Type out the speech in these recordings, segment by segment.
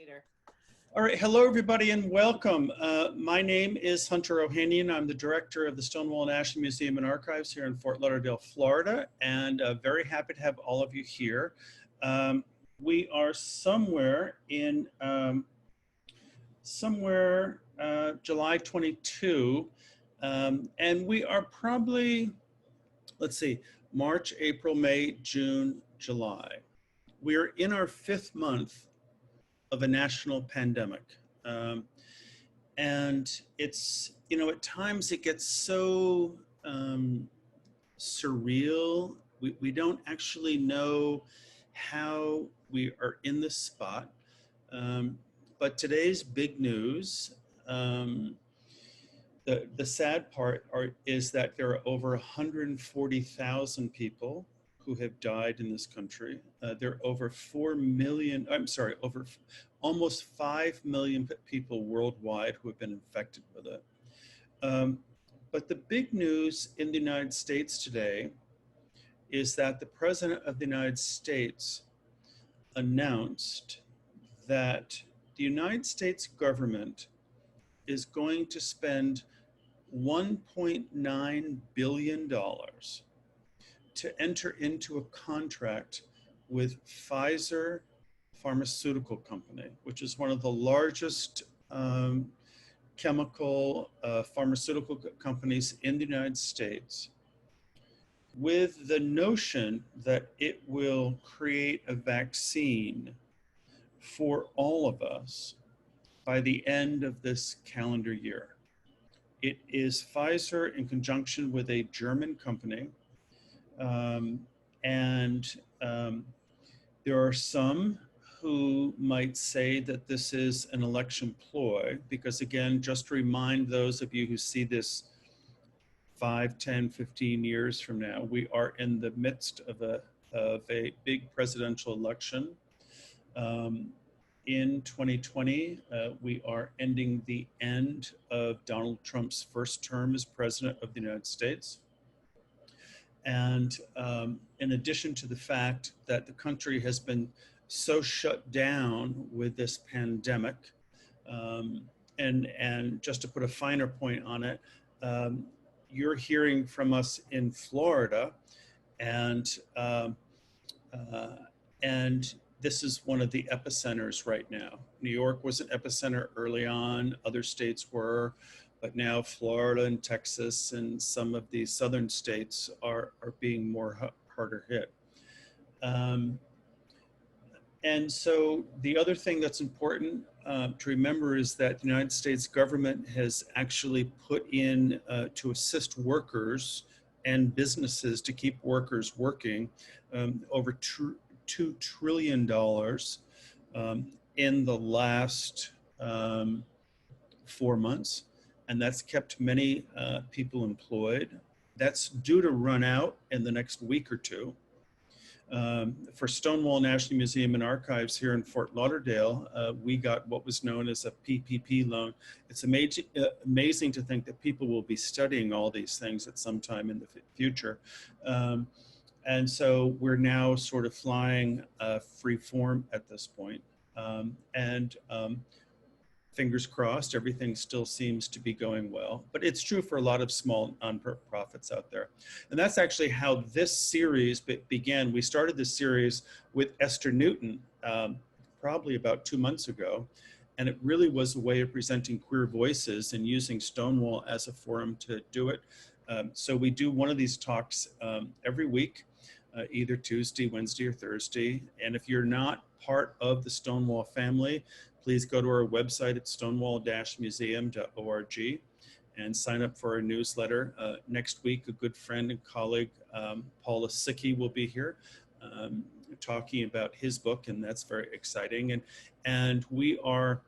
later. All right, hello everybody and welcome. My name is Hunter Ohanian. I'm the director of the Stonewall National Museum and Archives here in Fort Lauderdale, Florida, and very happy to have all of you here. We are somewhere in July 22, and we are probably, let's see, March, April, May, June, July. We are in our 5th month of a national pandemic. And it's, you know, at times it gets so surreal. We don't actually know how we are in this spot. But today's big news, the sad part is that there are over 140,000 people who have died in this country. There are over 4 million, over almost 5 million people worldwide who have been infected with it. But the big news in the United States today is that the President of the United States announced that the United States government is going to spend $1.9 billion to enter into a contract with Pfizer Pharmaceutical Company, which is one of the largest chemical pharmaceutical companies in the United States, with the notion that it will create a vaccine for all of us by the end of this calendar year. It is Pfizer in conjunction with a German company. There are some who might say that this is an election ploy, because again, just to remind those of you who see this 5, 10, 15 years from now, we are in the midst of a big presidential election. In 2020, we are ending the end of Donald Trump's first term as president of the United States. And in addition to the fact that the country has been so shut down with this pandemic, and just to put a finer point on it, you're hearing from us in Florida, and this is one of the epicenters right now. New York was an epicenter early on, other states were, but now Florida and Texas and some of the southern states are being harder hit. And so the other thing that's important to remember is that the United States government has actually put in to assist workers and businesses to keep workers working over $2 trillion in the last 4 months. And that's kept many people employed. That's due to run out in the next week or two. For Stonewall National Museum and Archives here in Fort Lauderdale, we got what was known as a PPP loan. It's amazing to think that people will be studying all these things at some time in the future. And so we're now sort of flying free form at this point. Fingers crossed, everything still seems to be going well, but it's true for a lot of small nonprofits out there. And that's actually how this series began. We started this series with Esther Newton probably about 2 months ago, and it really was a way of presenting queer voices and using Stonewall as a forum to do it. So we do one of these talks every week, either Tuesday, Wednesday, or Thursday. And if you're not part of the Stonewall family, please go to our website at stonewall-museum.org and sign up for our newsletter. Next week, a good friend and colleague, Paula Sickey, will be here talking about his book, and that's very exciting. And we are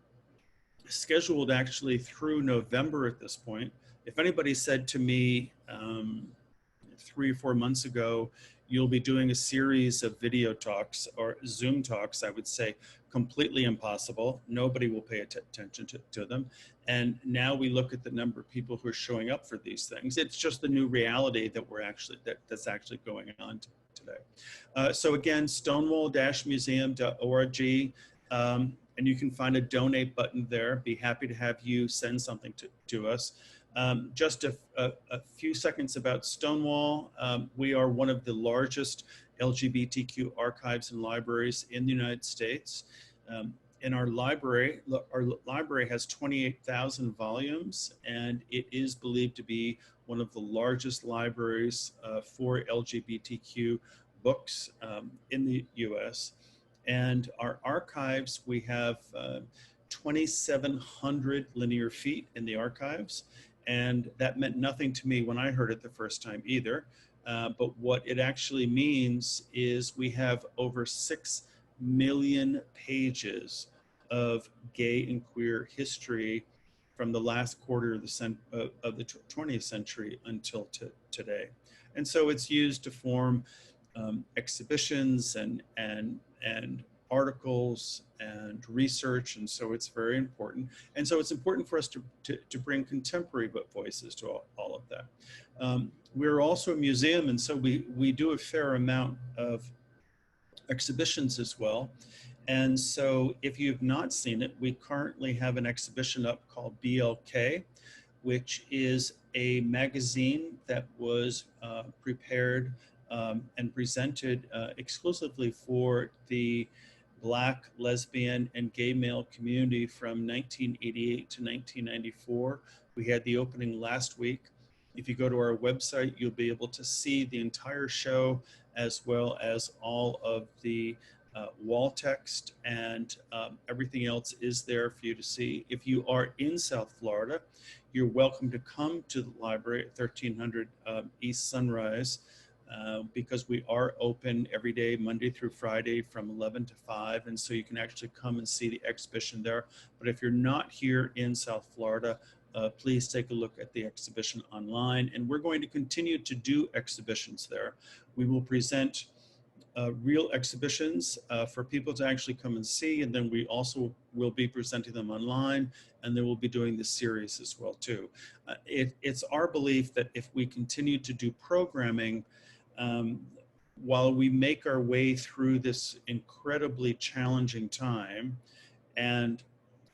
scheduled actually through November at this point. If anybody said to me 3 or 4 months ago, you'll be doing a series of video talks or Zoom talks, I would say completely impossible. Nobody will pay attention to them. And now we look at the number of people who are showing up for these things. It's just the new reality that that's actually going on today. So again, stonewall-museum.org. And and you can find a donate button there. Be happy to have you send something to us. Just a few seconds about Stonewall. We are one of the largest LGBTQ archives and libraries in the United States. In our library has 28,000 volumes, and it is believed to be one of the largest libraries for LGBTQ books in the US. And our archives, we have 2,700 linear feet in the archives. And that meant nothing to me when I heard it the first time either. But what it actually means is we have over 6 million pages of gay and queer history from the last quarter of the 20th century until today. And so it's used to form exhibitions and articles and research, and so it's very important. And so it's important for us to bring contemporary voices to all of that. We're also a museum, and so we do a fair amount of exhibitions as well. And so if you've not seen it, we currently have an exhibition up called BLK, which is a magazine that was prepared and presented exclusively for the Black, lesbian, and gay male community from 1988 to 1994. We had the opening last week. If you go to our website, you'll be able to see the entire show as well as all of the wall text, and everything else is there for you to see. If you are in South Florida, you're welcome to come to the library at 1300 East Sunrise, because we are open every day, Monday through Friday from 11 to 5. And so you can actually come and see the exhibition there. But if you're not here in South Florida, please take a look at the exhibition online. And we're going to continue to do exhibitions there. We will present real exhibitions for people to actually come and see. And then we also will be presenting them online, and then we'll be doing this series as well too. It's our belief that if we continue to do programming, while we make our way through this incredibly challenging time, and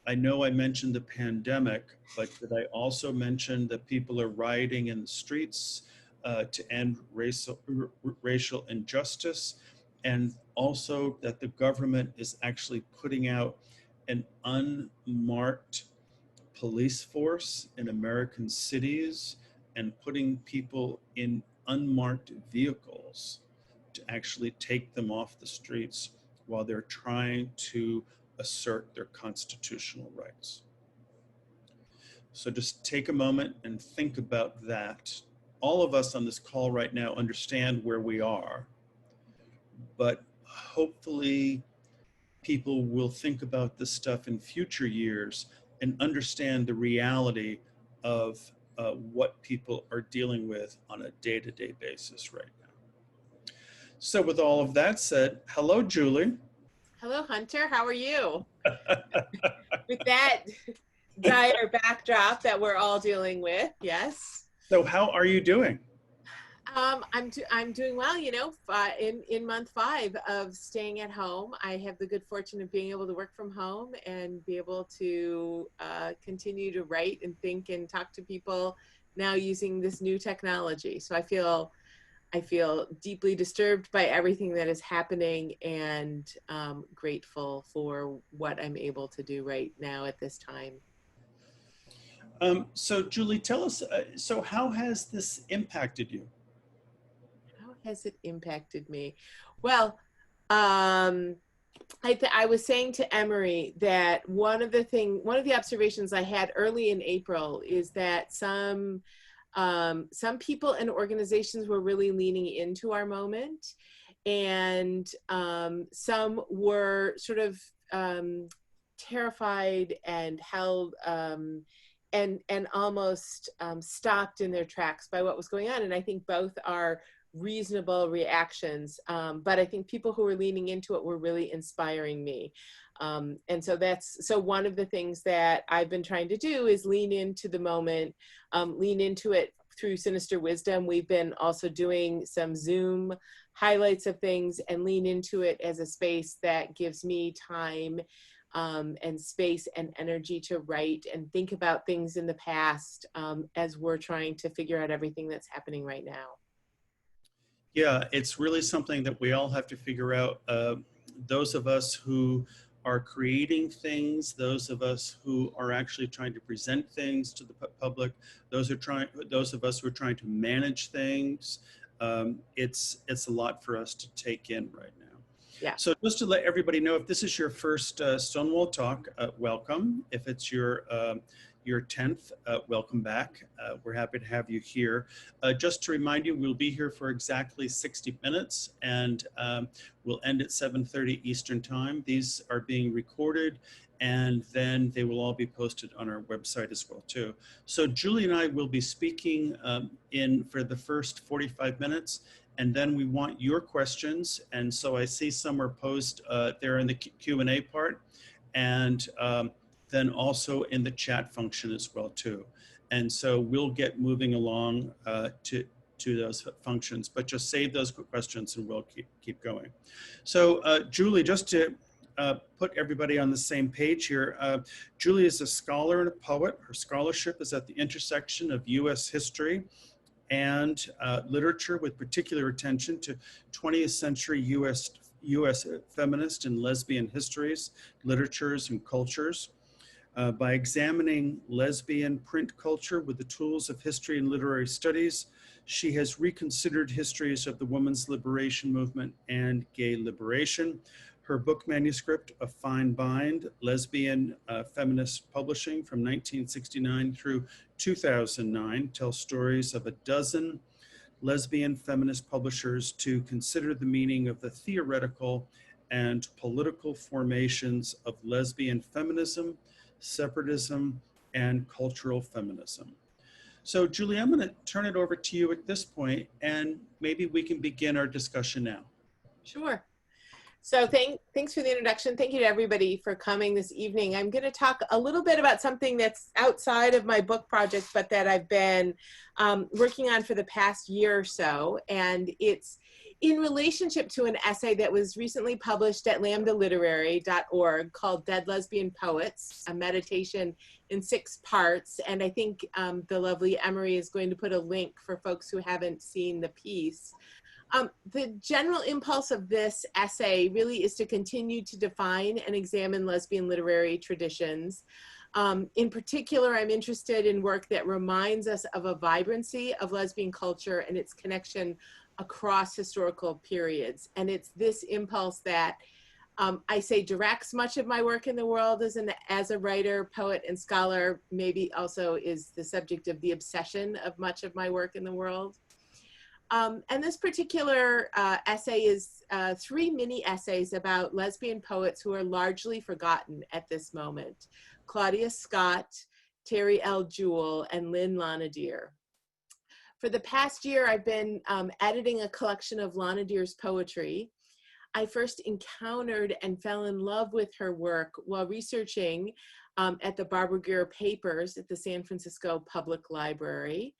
I know I mentioned the pandemic, but did I also mention that people are rioting in the streets to end racial injustice, and also that the government is actually putting out an unmarked police force in American cities and putting people in unmarked vehicles to actually take them off the streets while they're trying to assert their constitutional rights. So just take a moment and think about that. All of us on this call right now understand where we are, but hopefully people will think about this stuff in future years and understand the reality of what people are dealing with on a day-to-day basis right now. So with all of that said, hello, Julie. Hello, Hunter. How are you? With that dire backdrop that we're all dealing with, yes. So how are you doing? I'm doing well. You know, in month 5 of staying at home, I have the good fortune of being able to work from home and be able to continue to write and think and talk to people now using this new technology. So I feel deeply disturbed by everything that is happening, and grateful for what I'm able to do right now at this time. So Julie, tell us, so how has this impacted you? How has it impacted me? Well, I was saying to Emery that one of the observations I had early in April is that some people and organizations were really leaning into our moment, and some were sort of terrified and held and almost stopped in their tracks by what was going on. And I think both are reasonable reactions, but I think people who were leaning into it were really inspiring me. And so one of the things that I've been trying to do is lean into the moment, lean into it through Sinister Wisdom. We've been also doing some Zoom highlights of things, and lean into it as a space that gives me time and space and energy to write and think about things in the past as we're trying to figure out everything that's happening right now. Yeah, it's really something that we all have to figure out. Those of us who are creating things, those of us who are actually trying to present things to the public, those of us who are trying to manage things. It's a lot for us to take in right now. Yeah. So just to let everybody know, if this is your first Stonewall talk, welcome. If it's your 10th, welcome back. We're happy to have you here. Just to remind you, we'll be here for exactly 60 minutes and we'll end at 7:30 Eastern time. These are being recorded and then they will all be posted on our website as well too. So Julie and I will be speaking for the first 45 minutes. And then we want your questions. And so I see some are posed there in the Q&A part, and then also in the chat function as well too. And so we'll get moving along to those functions, but just save those questions and we'll keep going. So Julie, just to put everybody on the same page here, Julie is a scholar and a poet. Her scholarship is at the intersection of US history and literature, with particular attention to 20th century US feminist and lesbian histories, literatures, and cultures. By examining lesbian print culture with the tools of history and literary studies, she has reconsidered histories of the women's liberation movement and gay liberation. Her book manuscript, A Fine Bind, Lesbian Feminist Publishing from 1969 through 2009, tells stories of a dozen lesbian feminist publishers to consider the meaning of the theoretical and political formations of lesbian feminism, separatism, and cultural feminism. So Julie, I'm going to turn it over to you at this point, and maybe we can begin our discussion now. Sure. So thanks for the introduction. Thank you to everybody for coming this evening. I'm going to talk a little bit about something that's outside of my book project, but that I've been working on for the past year or so. And it's in relationship to an essay that was recently published at lambdaliterary.org called Dead Lesbian Poets, a meditation in 6 parts. And I think the lovely Emery is going to put a link for folks who haven't seen the piece. The general impulse of this essay really is to continue to define and examine lesbian literary traditions. In particular, I'm interested in work that reminds us of a vibrancy of lesbian culture and its connection across historical periods. And it's this impulse that I say directs much of my work in the world as a writer, poet, and scholar, maybe also is the subject of the obsession of much of my work in the world. And this particular essay is 3 mini essays about lesbian poets who are largely forgotten at this moment: Claudia Scott, Terri Jewell, and Lynne Lanadier. For the past year, I've been editing a collection of Lanadier's poetry. I first encountered and fell in love with her work while researching at the Barbara Greer Papers at the San Francisco Public Library.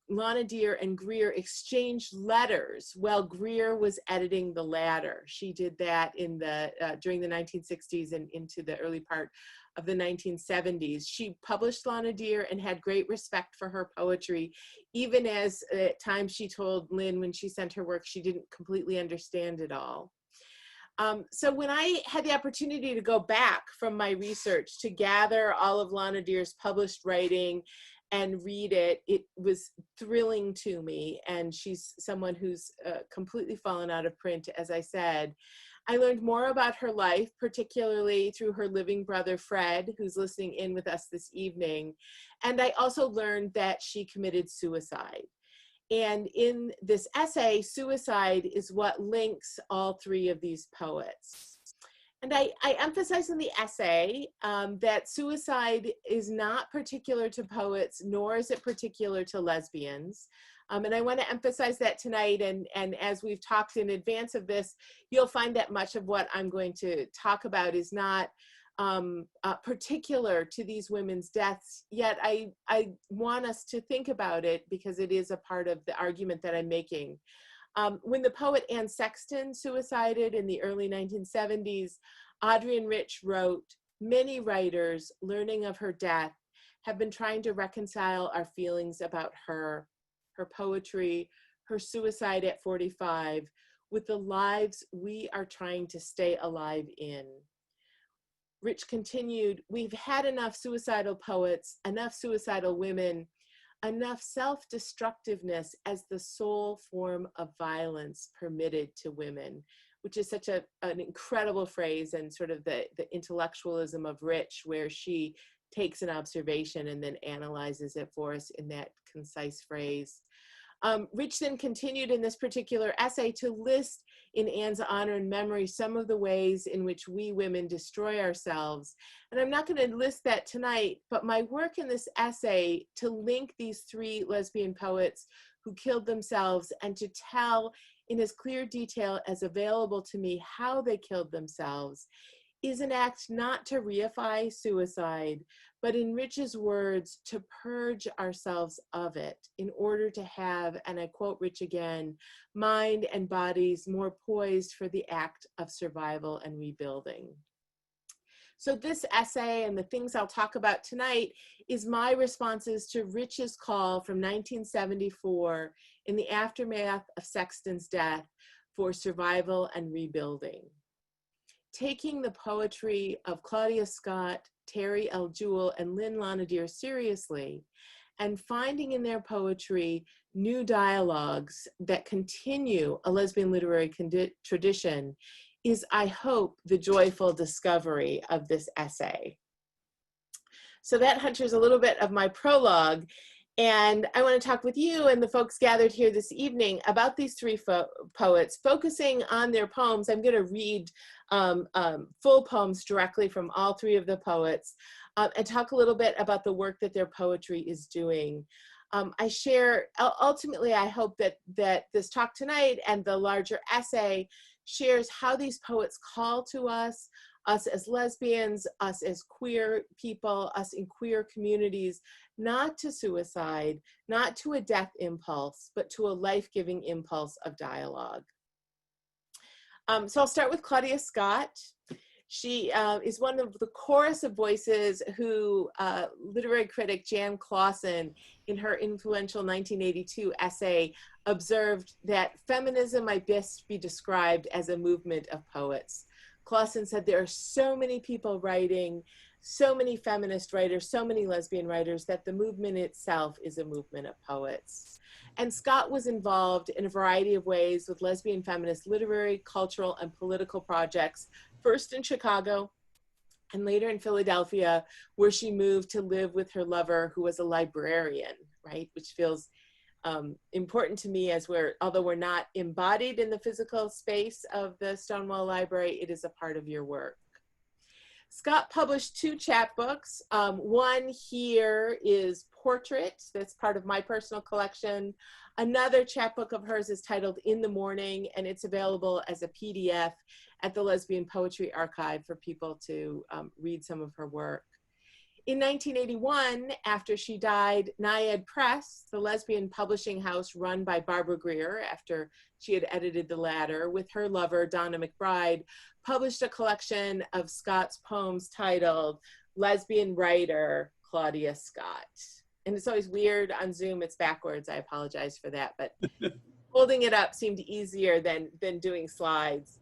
Lanadier and Greer exchanged letters while Greer was editing the latter. She did that during the 1960s and into the early part of the 1970s. She published Lanadier and had great respect for her poetry, even as at times she told Lynn when she sent her work she didn't completely understand it all. So when I had the opportunity to go back from my research to gather all of Lanadier's published writing and read it, it was thrilling to me. And she's someone who's completely fallen out of print, as I said. I learned more about her life, particularly through her living brother, Fred, who's listening in with us this evening. And I also learned that she committed suicide. And in this essay, suicide is what links all 3 of these poets. And I emphasize in the essay that suicide is not particular to poets, nor is it particular to lesbians. And I want to emphasize that tonight. And as we've talked in advance of this, you'll find that much of what I'm going to talk about is not particular to these women's deaths. Yet I want us to think about it because it is a part of the argument that I'm making. When the poet Anne Sexton suicided in the early 1970s, Adrienne Rich wrote, "Many writers, learning of her death, have been trying to reconcile our feelings about her, her poetry, her suicide at 45, with the lives we are trying to stay alive in." Rich continued, "We've had enough suicidal poets, enough suicidal women, enough self-destructiveness as the sole form of violence permitted to women," which is such an incredible phrase, and sort of the intellectualism of Rich, where she takes an observation and then analyzes it for us in that concise phrase. Rich then continued in this particular essay to list, in Anne's honor and memory, some of the ways in which we women destroy ourselves. And I'm not going to list that tonight, but my work in this essay to link these three lesbian poets who killed themselves and to tell in as clear detail as available to me how they killed themselves is an act not to reify suicide, but in Rich's words, to purge ourselves of it in order to have, and I quote Rich again, mind and bodies more poised for the act of survival and rebuilding. So this essay and the things I'll talk about tonight is my responses to Rich's call from 1974 in the aftermath of Sexton's death for survival and rebuilding. Taking the poetry of Claudia Scott, Terri Jewell, and Lynne Lanadier seriously, and finding in their poetry new dialogues that continue a lesbian literary tradition is, I hope, the joyful discovery of this essay. So that, Hunter, is a little bit of my prologue. And I want to talk with you and the folks gathered here this evening about these three poets, focusing on their poems. I'm going to read full poems directly from all three of the poets and talk a little bit about the work that their poetry is doing. I share, ultimately, I hope that this talk tonight and the larger essay shares how these poets call to us as lesbians, us as queer people, us in queer communities, not to suicide, not to a death impulse, but to a life-giving impulse of dialogue. So I'll start with Claudia Scott. She is one of the chorus of voices who literary critic Jan Clausen, in her influential 1982 essay, observed that feminism might best be described as a movement of poets. Clausen said there are so many people writing, so many feminist writers, so many lesbian writers, that the movement itself is a movement of poets. And Scott was involved in a variety of ways with lesbian feminist literary, cultural, and political projects, first in Chicago and later in Philadelphia, where she moved to live with her lover, who was a librarian, right? Which feels important to me, as although we're not embodied in the physical space of the Stonewall Library, it is a part of your work. Scott published two chapbooks. One here is Portrait, that's part of my personal collection. Another chapbook of hers is titled In the Morning, and it's available as a PDF at the Lesbian Poetry Archive for people to read some of her work. In 1981, after she died, Naiad Press, the lesbian publishing house run by Barbara Greer after she had edited the latter, with her lover, Donna McBride, published a collection of Scott's poems titled Lesbian Writer Claudia Scott. And it's always weird on Zoom, it's backwards, I apologize for that, but holding it up seemed easier than doing slides.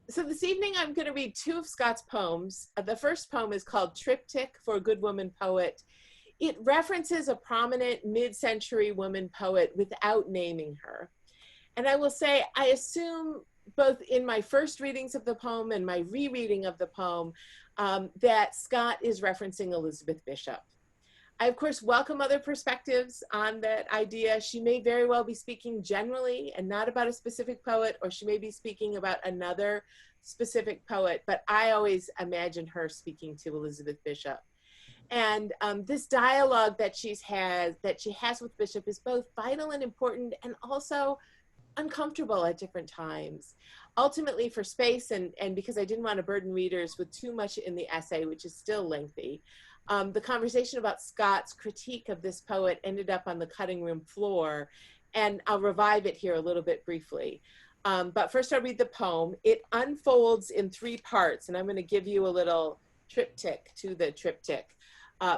So this evening I'm going to read two of Scott's poems. The first poem is called Triptych for a Good Woman Poet. It references a prominent mid-century woman poet without naming her. And I will say, I assume both in my first readings of the poem and my rereading of the poem that Scott is referencing Elizabeth Bishop. I, of course, welcome other perspectives on that idea. She may very well be speaking generally and not about a specific poet, or she may be speaking about another specific poet, but I always imagine her speaking to Elizabeth Bishop. And this dialogue that she has with Bishop is both vital and important, and also uncomfortable at different times. Ultimately, for space and because I didn't want to burden readers with too much in the essay, which is still lengthy, the conversation about Scott's critique of this poet ended up on the cutting room floor. and I'll revive it here a little bit briefly. But first I'll read the poem. It unfolds in 3 parts, and I'm going to give you a little triptych to the triptych.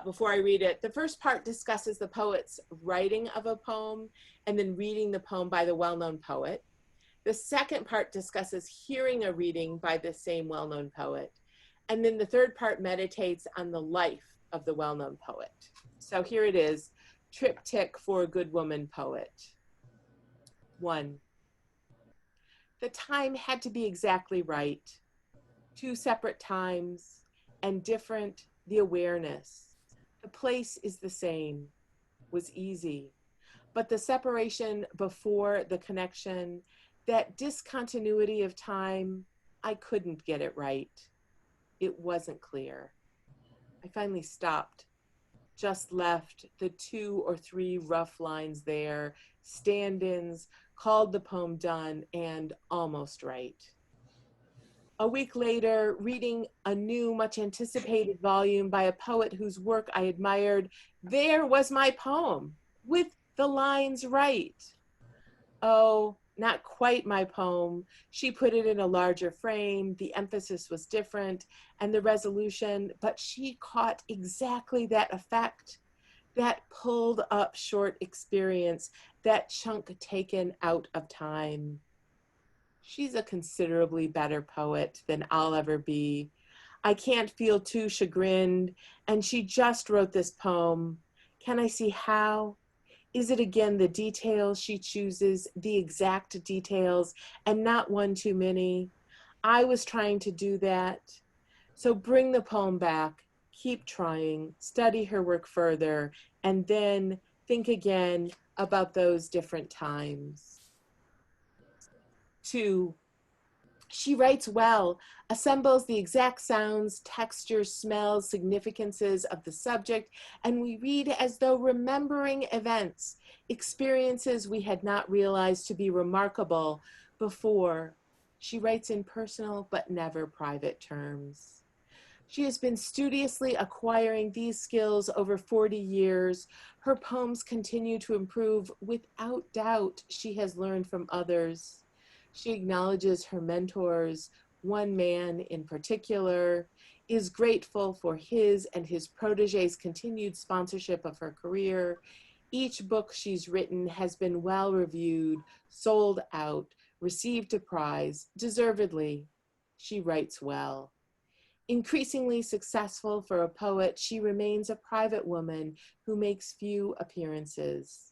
Before I read it, the first part discusses the poet's writing of a poem and then reading the poem by the well-known poet. The second part discusses hearing a reading by the same well-known poet. And then the third part meditates on the life of the well-known poet. So here it is, triptych for a good woman poet. 1. The time had to be exactly right. 2 separate times and different the awareness. The place is the same, was easy. But the separation before the connection, that discontinuity of time, I couldn't get it right. It wasn't clear. I finally stopped, just left the 2 or 3 rough lines there, stand-ins, called the poem done and almost right. A week later, reading a new, much anticipated volume by a poet whose work I admired, there was my poem with the lines right. Oh, not quite my poem. She put it in a larger frame. The emphasis was different and the resolution, but she caught exactly that effect, that pulled up short experience, that chunk taken out of time. She's a considerably better poet than I'll ever be. I can't feel too chagrined, and she just wrote this poem. Can I see how? Is it again the details she chooses, the exact details, and not one too many? I was trying to do that. So bring the poem back, keep trying, study her work further, and then think again about those different times. 2. She writes well, assembles the exact sounds, textures, smells, significances of the subject, and we read as though remembering events, experiences we had not realized to be remarkable before. She writes in personal but never private terms. She has been studiously acquiring these skills over 40 years. Her poems continue to improve. Without doubt, she has learned from others. She acknowledges her mentors, one man in particular, is grateful for his and his protege's continued sponsorship of her career. Each book she's written has been well reviewed, sold out, received a prize, deservedly. She writes well. Increasingly successful for a poet, she remains a private woman who makes few appearances.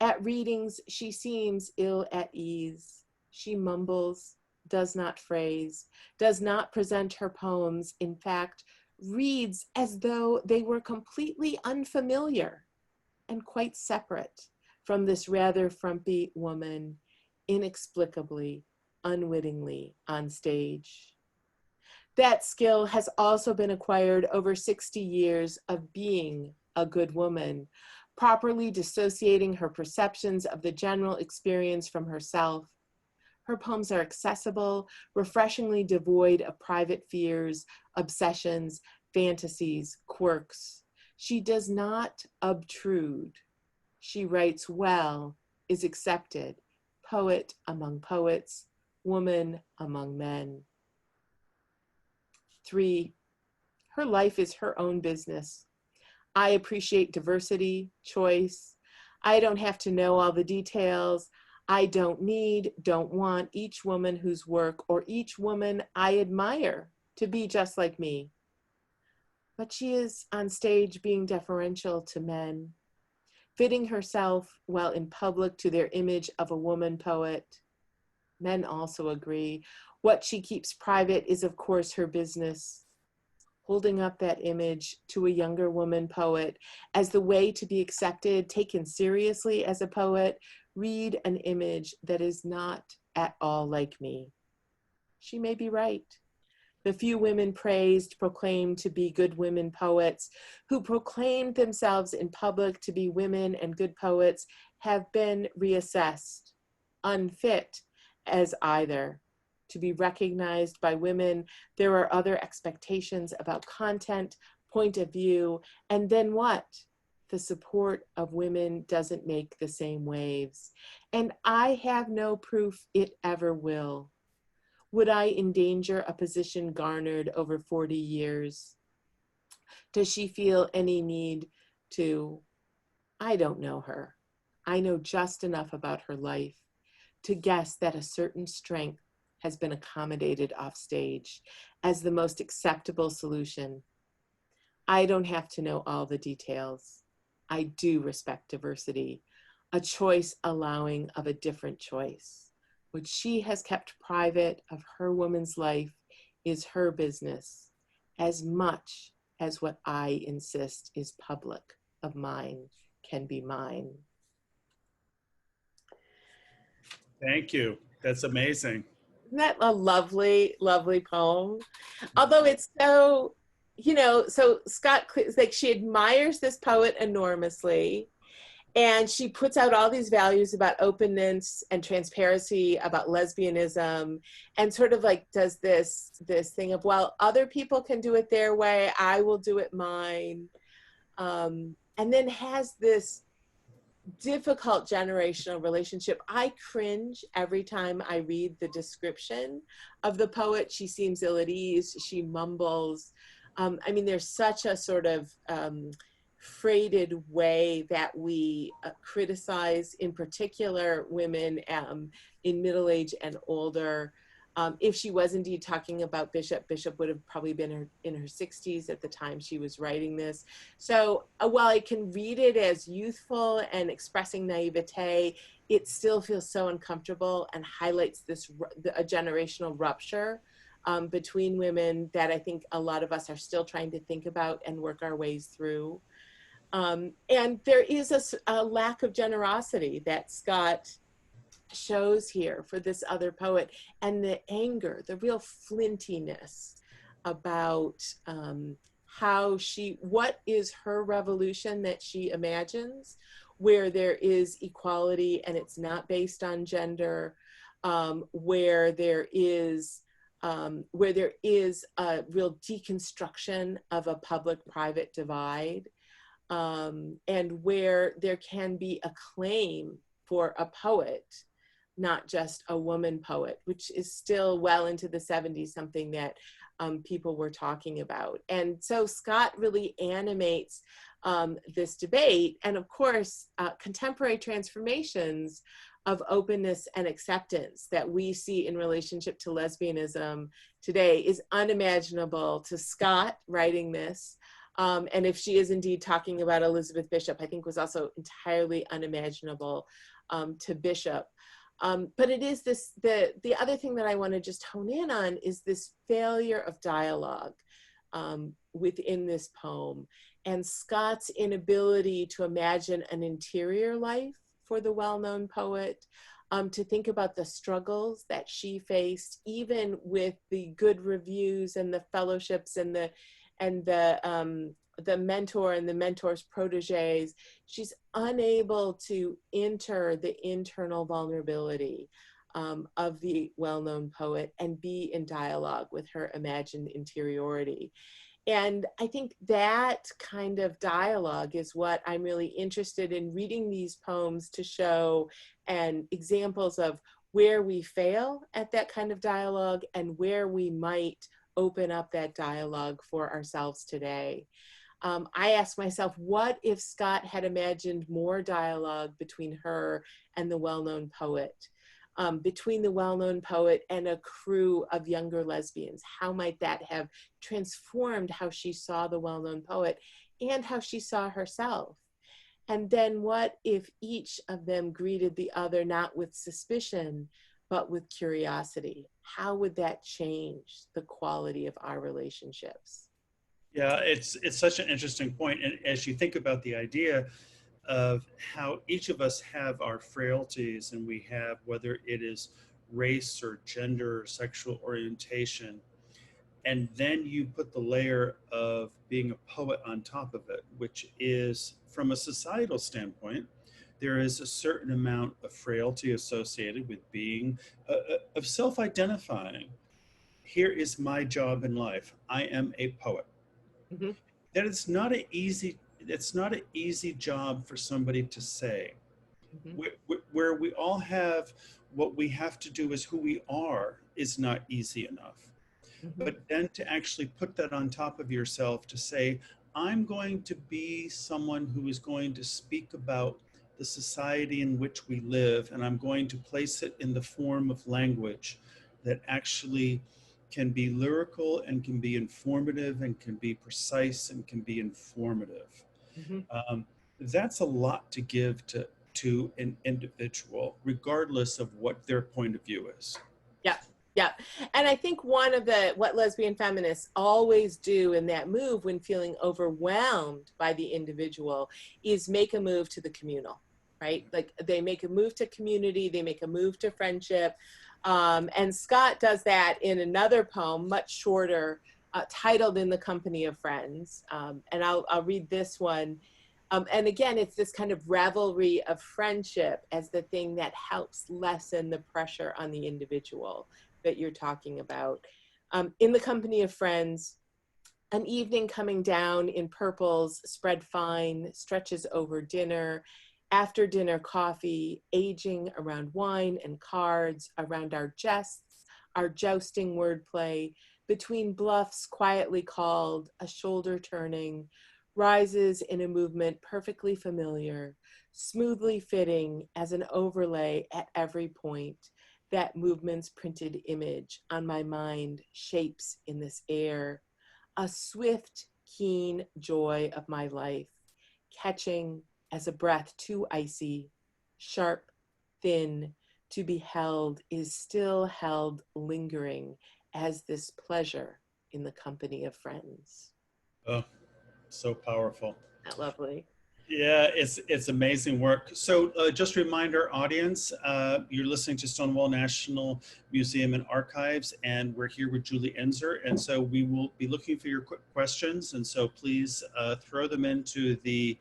At readings, she seems ill at ease. She mumbles, does not phrase, does not present her poems, in fact, reads as though they were completely unfamiliar and quite separate from this rather frumpy woman, inexplicably, unwittingly on stage. That skill has also been acquired over 60 years of being a good woman, properly dissociating her perceptions of the general experience from herself. Her poems are accessible, refreshingly devoid of private fears, obsessions, fantasies, quirks. She does not obtrude. She writes well, is accepted, poet among poets, woman among men. 3, her life is her own business. I appreciate diversity, choice. I don't have to know all the details. I don't need, don't want each woman whose work or each woman I admire to be just like me. But she is on stage being deferential to men, fitting herself while in public to their image of a woman poet. Men also agree. What she keeps private is, of course, her business. Holding up that image to a younger woman poet as the way to be accepted, taken seriously as a poet, read an image that is not at all like me. She may be right. The few women praised, proclaimed to be good women poets, who proclaimed themselves in public to be women and good poets, have been reassessed, unfit as either. To be recognized by women, there are other expectations about content, point of view, and then what? the support of women doesn't make the same waves. And I have no proof it ever will. Would I endanger a position garnered over 40 years? Does she feel any need to? I don't know her. I know just enough about her life to guess that a certain strength has been accommodated off stage as the most acceptable solution. I don't have to know all the details. I do respect diversity, a choice allowing of a different choice. What she has kept private of her woman's life is her business, as much as what I insist is public of mine can be mine. Thank you. That's amazing. Isn't that a lovely, lovely poem? Although it's so, you know, so Scott, like she admires this poet enormously, and she puts out all these values about openness and transparency, about lesbianism, and sort of like does this thing of, well, other people can do it their way, I will do it mine. And then has this difficult generational relationship. I cringe every time I read the description of the poet. She seems ill at ease, she mumbles. I mean, there's such a sort of freighted way that we criticize, in particular, women in middle age and older. If she was indeed talking about Bishop, Bishop would have probably been in her 60s at the time she was writing this. So while I can read it as youthful and expressing naivete, it still feels so uncomfortable and highlights this a generational rupture between women that I think a lot of us are still trying to think about and work our ways through. And there is a lack of generosity that Scott shows here for this other poet, and the anger, the real flintiness about what is her revolution that she imagines, where there is equality and it's not based on gender, where there is a real deconstruction of a public-private divide, and where there can be a claim for a poet, not just a woman poet, which is still well into the 70s, something that people were talking about. And so Scott really animates this debate. And of course, contemporary transformations of openness and acceptance that we see in relationship to lesbianism today is unimaginable to Scott writing this. And if she is indeed talking about Elizabeth Bishop, I think was also entirely unimaginable to Bishop. But it is this, the other thing that I want to just hone in on is this failure of dialogue within this poem, and Scott's inability to imagine an interior life for the well-known poet, to think about the struggles that she faced, even with the good reviews and the fellowships and the mentor and the mentor's proteges. She's unable to enter the internal vulnerability of the well-known poet and be in dialogue with her imagined interiority. And I think that kind of dialogue is what I'm really interested in reading these poems to show, and examples of where we fail at that kind of dialogue and where we might open up that dialogue for ourselves today. I asked myself, what if Scott had imagined more dialogue between her and the well-known poet, between the well-known poet and a crew of younger lesbians? How might that have transformed how she saw the well-known poet and how she saw herself? And then what if each of them greeted the other not with suspicion, but with curiosity? How would that change the quality of our relationships? Yeah, it's such an interesting point. And as you think about the idea of how each of us have our frailties, and we have, whether it is race or gender or sexual orientation, and then you put the layer of being a poet on top of it, which is, from a societal standpoint, there is a certain amount of frailty associated with being, of self-identifying. Here is my job in life. I am a poet. Mm-hmm. That it's not an easy, it's not an easy job for somebody to say. Mm-hmm. Where we all have what we have to do is who we are is not easy enough. Mm-hmm. But then to actually put that on top of yourself to say, I'm going to be someone who is going to speak about the society in which we live, and I'm going to place it in the form of language that actually can be lyrical and can be informative and can be precise and can be informative. Mm-hmm. That's a lot to give to an individual, regardless of what their point of view is. Yeah, yeah. And I think one of what lesbian feminists always do in that move when feeling overwhelmed by the individual is make a move to the communal, right? Like they make a move to community, they make a move to friendship. And Scott does that in another poem, much shorter, titled In the Company of Friends. And I'll read this one. And again, it's this kind of revelry of friendship as the thing that helps lessen the pressure on the individual that you're talking about. In the company of friends, an evening coming down in purples, spread fine, stretches over dinner. After dinner coffee, aging around wine and cards, around our jests, our jousting wordplay, between bluffs quietly called, a shoulder turning, rises in a movement perfectly familiar, smoothly fitting as an overlay at every point. That movement's printed image on my mind shapes in this air, a swift, keen joy of my life, catching as a breath too icy, sharp, thin, to be held is still held lingering as this pleasure in the company of friends. Oh, so powerful. Isn't that lovely? Yeah, it's amazing work. So just remind our audience, you're listening to Stonewall National Museum and Archives, and we're here with Julie Enszer. And so we will be looking for your quick questions. And so please throw them into the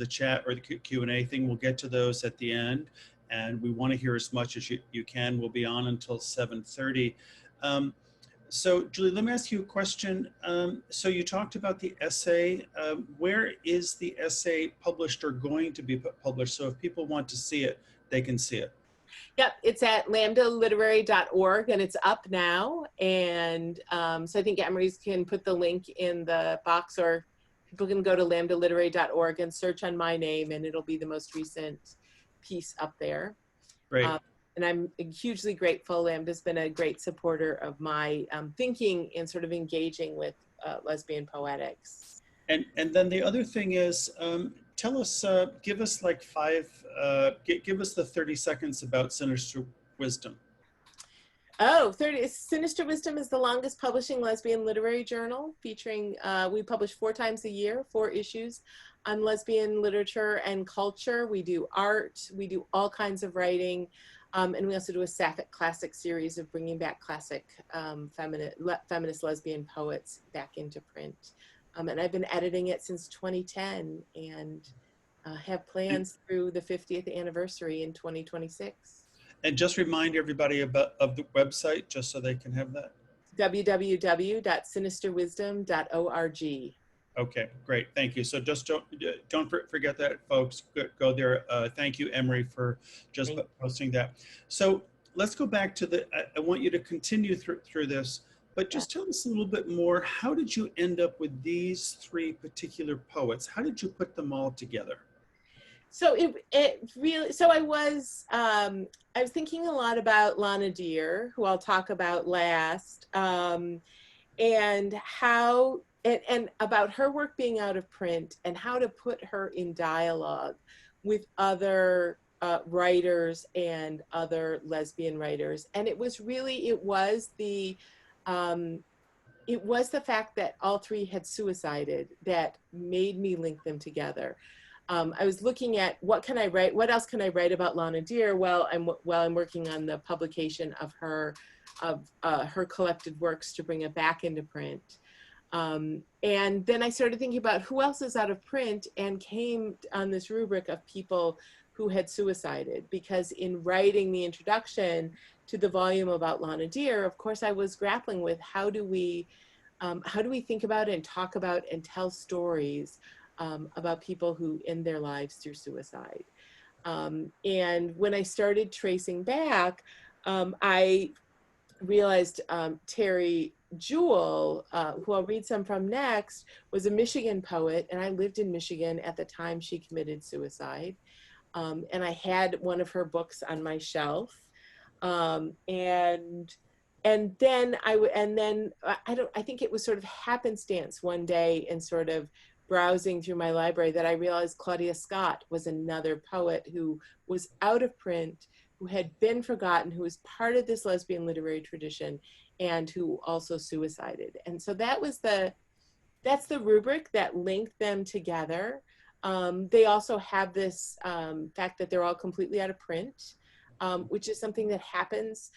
chat or the Q&A thing. We'll get to those at the end. And we want to hear as much as you can. We'll be on until 7:30. So, Julie, let me ask you a question. So you talked about the essay. Where is the essay published or going to be published? So if people want to see it, they can see it. Yep, it's at lambdaliterary.org and it's up now. And so I think Emery's can put the link in the box, or people can go to lambdaliterary.org and search on my name and it'll be the most recent piece up there. Great. And I'm hugely grateful. Lambda's been a great supporter of my thinking and sort of engaging with lesbian poetics. And then the other thing is, tell us, give us like give us the 30 seconds about Sinister Wisdom. Oh, Sinister Wisdom is the longest publishing lesbian literary journal featuring, we publish 4 times a year, 4 issues on lesbian literature and culture. We do art, we do all kinds of writing. And we also do a Sapphic Classic series of bringing back classic feminist lesbian poets back into print. And I've been editing it since 2010 and have plans through the 50th anniversary in 2026. And just remind everybody of the website, just so they can have that. www.sinisterwisdom.org. Okay, great, thank you. So just don't forget that, folks. Go there. Thank you, Emery, for just posting that. So let's go back to I want you to continue through this, but just tell us a little bit more. How did you end up with these 3 particular poets? How did you put them all together? So it really, so I was thinking a lot about Lanadier, who I'll talk about last, and how, and about her work being out of print and how to put her in dialogue with other writers and other lesbian writers. And it was really, it was the fact that all 3 had suicided that made me link them together. I was looking at what can I write, what else can I write about Lanadier while I'm working on the publication of her collected works to bring it back into print. And then I started thinking about who else is out of print and came on this rubric of people who had suicided, because in writing the introduction to the volume about Lanadier, of course, I was grappling with how do we think about and talk about and tell stories about people who end their lives through suicide. And when I started tracing back, I realized Terri Jewell, who I'll read some from next, was a Michigan poet, and I lived in Michigan at the time she committed suicide. And I had one of her books on my shelf. And then I think it was sort of happenstance one day and sort of browsing through my library that I realized Claudia Scott was another poet who was out of print, who had been forgotten, who was part of this lesbian literary tradition, and who also suicided. And so that's the rubric that linked them together. They also have this fact that they're all completely out of print, which is something that happens.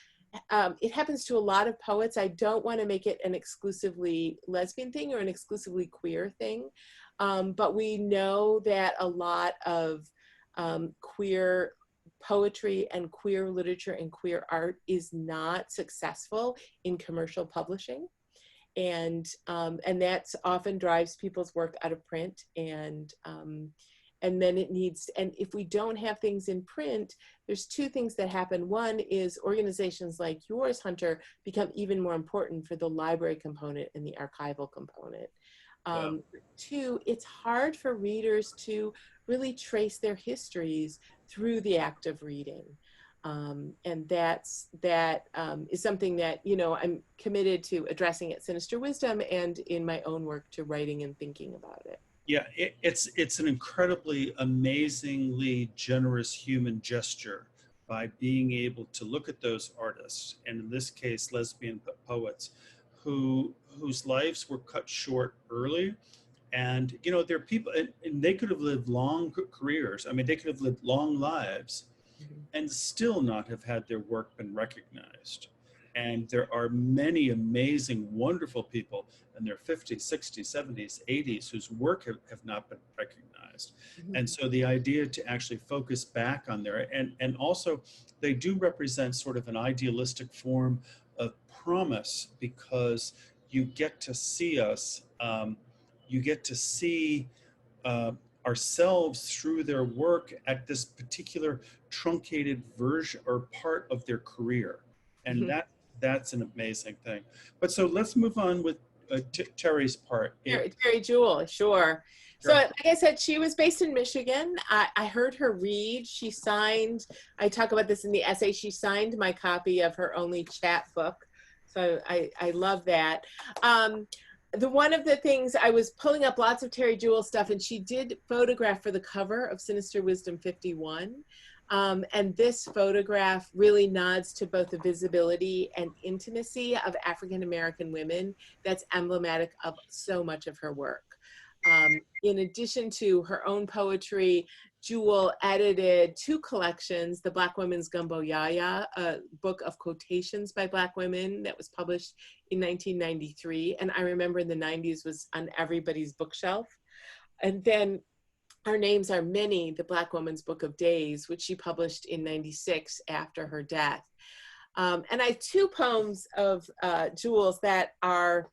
It happens to a lot of poets. I don't want to make it an exclusively lesbian thing or an exclusively queer thing, but we know that a lot of queer poetry and queer literature and queer art is not successful in commercial publishing. And that often drives people's work out of print, and then it needs, and if we don't have things in print, there's two things that happen. One is organizations like yours, Hunter, become even more important for the library component and the archival component. Yeah. Two, it's hard for readers to really trace their histories through the act of reading. And that is something that, I'm committed to addressing at Sinister Wisdom and in my own work to writing and thinking about it. Yeah, it's an incredibly, amazingly generous human gesture by being able to look at those artists, and in this case, lesbian poets, whose lives were cut short early. And there are people, and they could have lived long careers. I mean, they could have lived long lives and still not have had their work been recognized. And there are many amazing, wonderful people in their 50s, 60s, 70s, 80s whose work have not been recognized. And so the idea to actually focus back on there, and also they do represent sort of an idealistic form of promise, because you get to see us, you get to see ourselves through their work at this particular truncated version or part of their career. And that's an amazing thing. But so let's move on with Terri's part. Terri Jewell, sure. So like I said, she was based in Michigan. I heard her read. She signed, I talk about this in the essay, she signed my copy of her only chat book. So I love that. One of the things, I was pulling up lots of Terri Jewell stuff, and she did photograph for the cover of Sinister Wisdom 51. And this photograph really nods to both the visibility and intimacy of African-American women that's emblematic of so much of her work. In addition to her own poetry, Jewell edited two collections, the Black Women's Gumbo Yaya, a book of quotations by Black women that was published in 1993. And I remember in the 90s was on everybody's bookshelf. And then Our Names Are Many, the Black Woman's Book of Days, which she published in 96 after her death. And I have two poems of Jewell's that I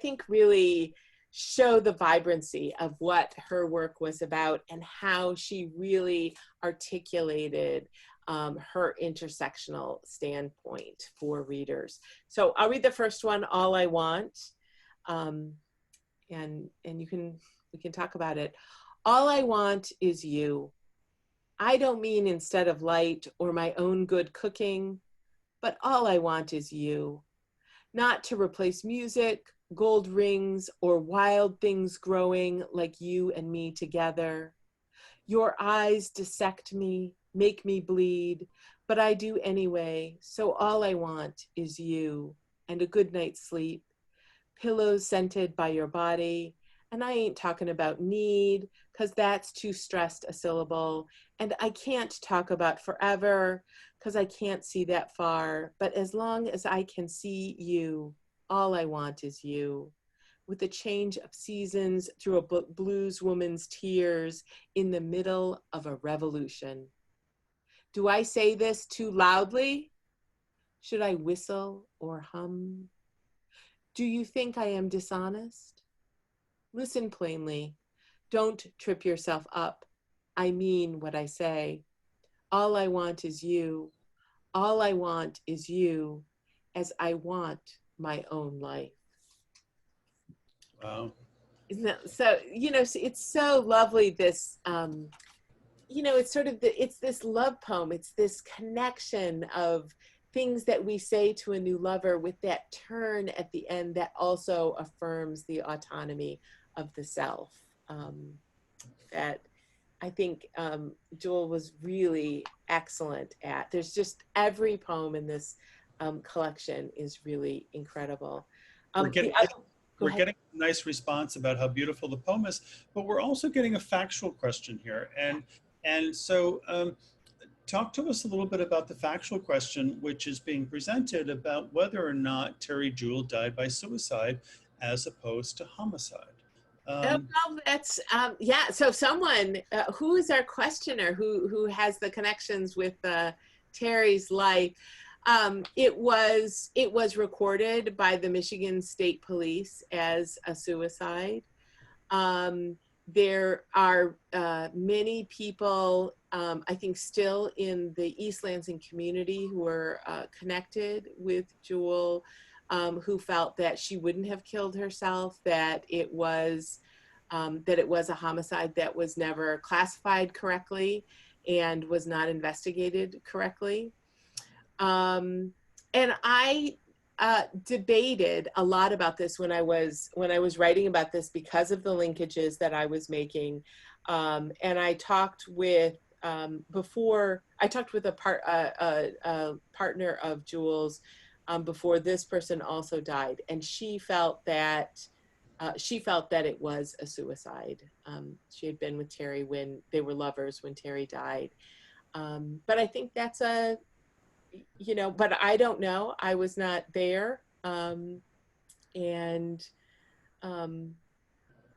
think really show the vibrancy of what her work was about and how she really articulated her intersectional standpoint for readers. So I'll read the first one, All I Want, and we can talk about it. All I want is you. I don't mean instead of light or my own good cooking, but all I want is you. Not to replace music, gold rings, or wild things growing like you and me together. Your eyes dissect me, make me bleed, but I do anyway, so all I want is you and a good night's sleep, pillows scented by your body, and I ain't talking about need, because that's too stressed a syllable, and I can't talk about forever, because I can't see that far, but as long as I can see you, all I want is you, with the change of seasons through a blues woman's tears in the middle of a revolution. Do I say this too loudly? Should I whistle or hum? Do you think I am dishonest? Listen plainly. Don't trip yourself up. I mean what I say. All I want is you. All I want is you, as I want my own life. Wow. Isn't that so? You know, it's so lovely. This, you know, it's sort of it's this love poem. It's this connection of things that we say to a new lover with that turn at the end that also affirms the autonomy of the self. That I think Jewell was really excellent at. There's just every poem in this collection is really incredible. We're The getting other, go we're ahead. getting a nice response about how beautiful the poem is, but we're also getting a factual question here, and so talk to us a little bit about the factual question which is being presented about whether or not Terri Jewell died by suicide as opposed to homicide. Oh, well, that's yeah. So someone who is our questioner who has the connections with Terri's life. It was recorded by the Michigan State Police as a suicide. There are many people, I think, still in the East Lansing community who are connected with Jewell, who felt that she wouldn't have killed herself, that it was a homicide that was never classified correctly and was not investigated correctly. And I debated a lot about this when I was writing about this because of the linkages that I was making. And I talked with a partner of Jewell's before this person also died, and she felt that it was a suicide. She had been with Terri when they were lovers when Terri died. But I think that's but I don't know. I was not there.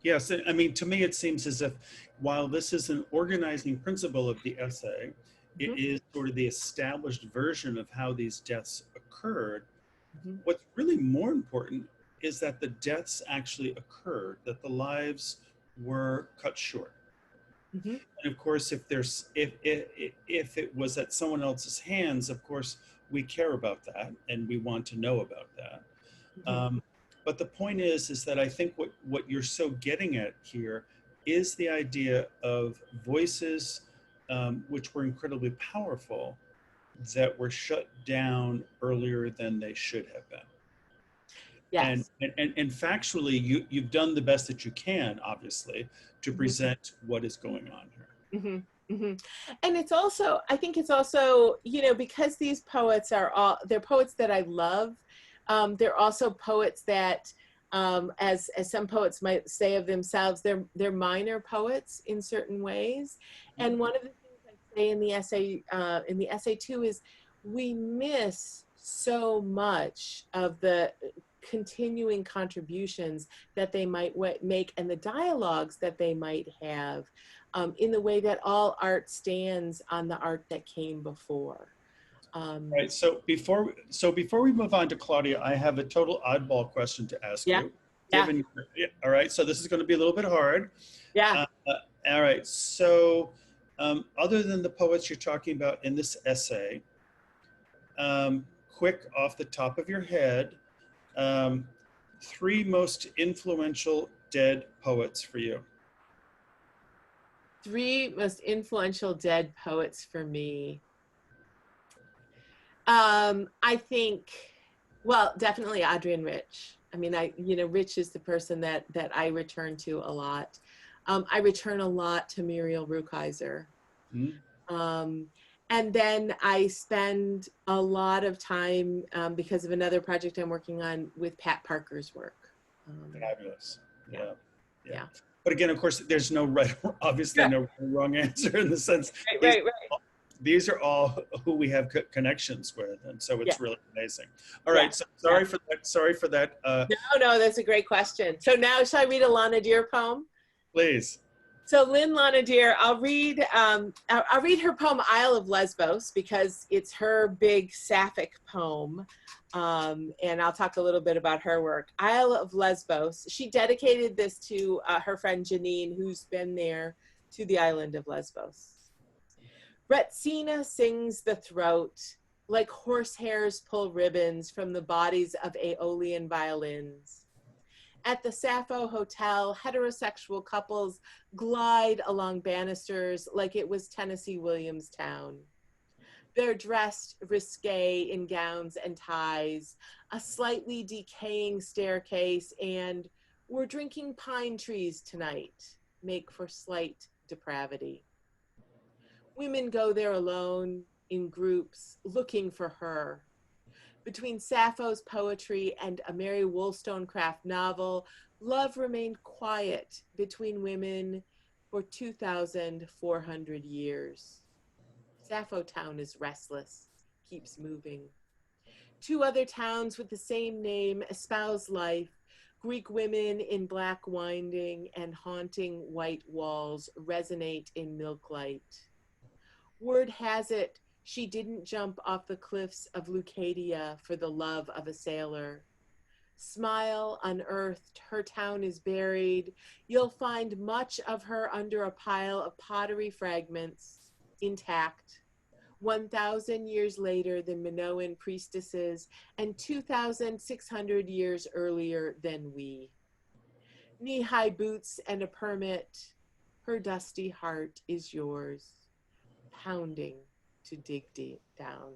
Yes, I mean, to me, it seems as if while this is an organizing principle of the essay, it Mhm. is sort of the established version of how these deaths occurred. Mhm. What's really more important is that the deaths actually occurred, that the lives were cut short. Mhm. And of course, if it was at someone else's hands, of course, we care about that and we want to know about that. Mhm. But the point is that I think what you're so getting at here is the idea of voices which were incredibly powerful that were shut down earlier than they should have been. And Yes. and factually, you've done the best that you can, obviously, to Mhm. present what is going on here. Mhm. Mhm. And it's also, I think it's also, because these poets they're poets that I love. They're also poets that, as some poets might say of themselves, they're minor poets in certain ways. And one of the things I say in the essay too, is we miss so much of the continuing contributions that they might make and the dialogues that they might have, in the way that all art stands on the art that came before. Right. So before we move on to Claudia, I have a total oddball question to ask Yeah, you. yeah, Given, yeah, all right. So this is going to be a little bit hard. yeah. All right. So other than the poets you're talking about in this essay, quick off the top of your head, um, three most influential dead poets for you. Three most influential dead poets for me. I think, well, definitely Adrienne Rich. I mean, Rich is the person that I return to a lot. I return a lot to Muriel Rukeyser. Hmm? Um, and then I spend a lot of time, because of another project I'm working on, with Pat Parker's work. Fabulous. Yeah, Yeah. Yeah. yeah. But again, of course, there's no right, obviously Right, no wrong answer in the sense these, right, right. these are all who we have connections with. And so Yeah, it's really amazing. All yeah, right. So yeah. sorry for that. Sorry for that. No, that's a great question. So now, shall I read a Lanadier poem? Please. So Lynn Lanadier, I'll read her poem Isle of Lesbos because it's her big sapphic poem. And I'll talk a little bit about her work. Isle of Lesbos. She dedicated this to her friend Janine, who's been there, to the island of Lesbos. Retsina sings the throat, like horsehairs pull ribbons from the bodies of Aeolian violins. At the Sappho Hotel, heterosexual couples glide along banisters like it was Tennessee Williamstown. They're dressed risque in gowns and ties, a slightly decaying staircase, and we're drinking pine trees tonight, make for slight depravity. Women go there alone, in groups, looking for her. Between Sappho's poetry and a Mary Wollstonecraft novel, love remained quiet between women for 2,400 years. Sappho town is restless, keeps moving. Two other towns with the same name espouse life. Greek women in black winding and haunting white walls resonate in milk light. Word has it, she didn't jump off the cliffs of Leucadia for the love of a sailor. Smile unearthed, her town is buried. You'll find much of her under a pile of pottery fragments, intact. 1,000 years later than Minoan priestesses, and 2,600 years earlier than we. Knee-high boots and a permit, her dusty heart is yours, pounding to dig deep down.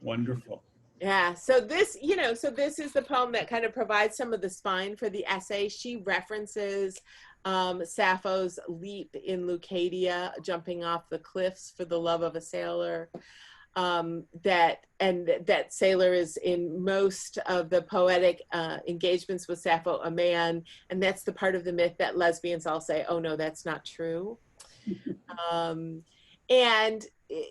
Wonderful. Yeah, so this, so this is the poem that kind of provides some of the spine for the essay. She references Sappho's leap in Leucadia, jumping off the cliffs for the love of a sailor. That sailor is in most of the poetic engagements with Sappho a man, and that's the part of the myth that lesbians all say, oh no, that's not true. And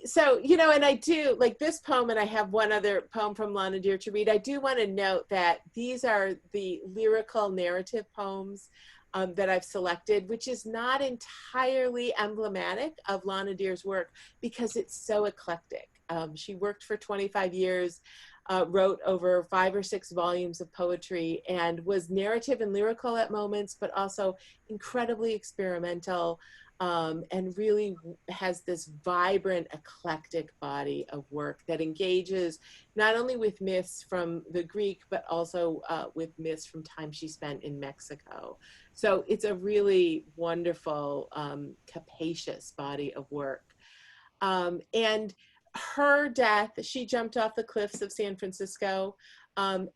so, and I do like this poem, and I have one other poem from Lanadier to read. I do want to note that these are the lyrical narrative poems that I've selected, which is not entirely emblematic of Lanadier's work because it's so eclectic. She worked for 25 years, wrote over 5 or 6 volumes of poetry, and was narrative and lyrical at moments, but also incredibly experimental. And really has this vibrant, eclectic body of work that engages not only with myths from the Greek, but also with myths from time she spent in Mexico. So it's a really wonderful, capacious body of work. And her death, she jumped off the cliffs of San Francisco,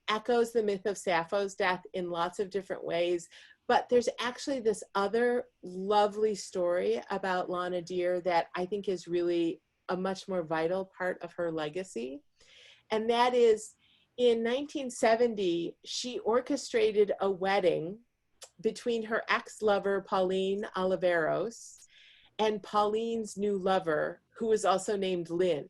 echoes the myth of Sappho's death in lots of different ways. But there's actually this other lovely story about Lanadier that I think is really a much more vital part of her legacy. And that is, in 1970, she orchestrated a wedding between her ex-lover, Pauline Oliveros, and Pauline's new lover, who was also named Lynn.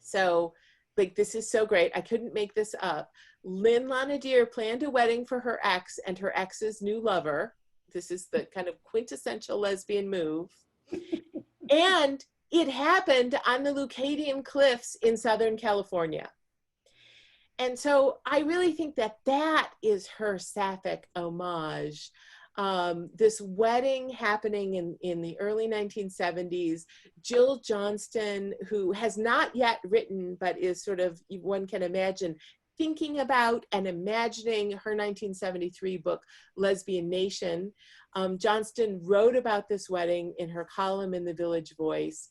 So, like, this is so great. I couldn't make this up. Lynne Lanadier planned a wedding for her ex and her ex's new lover. This is the kind of quintessential lesbian move. And it happened on the Leucadian cliffs in Southern California. And so I really think that that is her sapphic homage. This wedding happening in the early 1970s, Jill Johnston, who has not yet written, but is sort of, one can imagine, thinking about and imagining her 1973 book, Lesbian Nation. Johnston wrote about this wedding in her column in the Village Voice.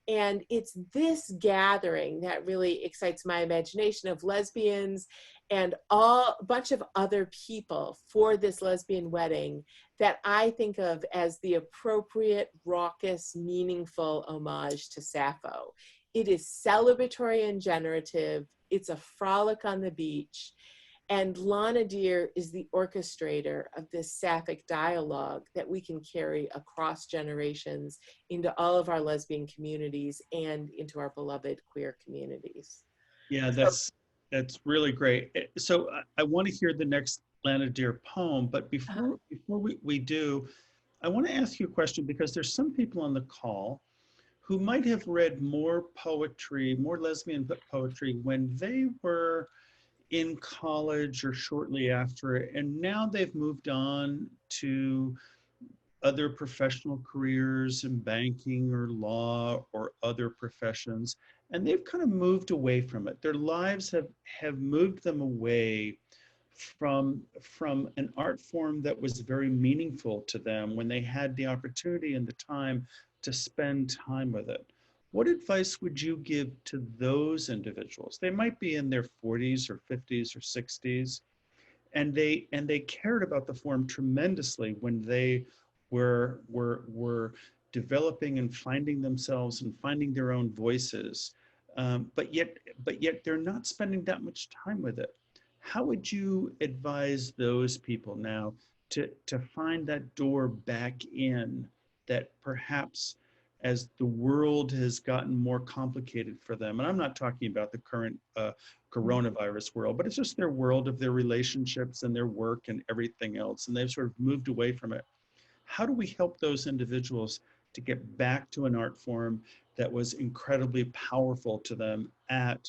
And it's this gathering that really excites my imagination of lesbians and a bunch of other people for this lesbian wedding that I think of as the appropriate, raucous, meaningful homage to Sappho. It is celebratory and generative. It's a frolic on the beach. And Lanadier is the orchestrator of this sapphic dialogue that we can carry across generations into all of our lesbian communities and into our beloved queer communities. Yeah, that's really great. So I want to hear the next Lanadier poem, but before we do, I want to ask you a question because there's some people on the call who might have read more poetry, more lesbian poetry when they were in college or shortly after it, and now they've moved on to other professional careers in banking or law or other professions, and they've kind of moved away from it. Their lives have moved them away from an art form that was very meaningful to them when they had the opportunity and the time to spend time with it. What advice would you give to those individuals? They might be in their 40s or 50s or 60s, and they cared about the form tremendously when they were developing and finding themselves and finding their own voices, but yet they're not spending that much time with it. How would you advise those people now to find that door back in, that perhaps as the world has gotten more complicated for them, and I'm not talking about the current coronavirus world, but it's just their world of their relationships and their work and everything else, and they've sort of moved away from it. How do we help those individuals to get back to an art form that was incredibly powerful to them at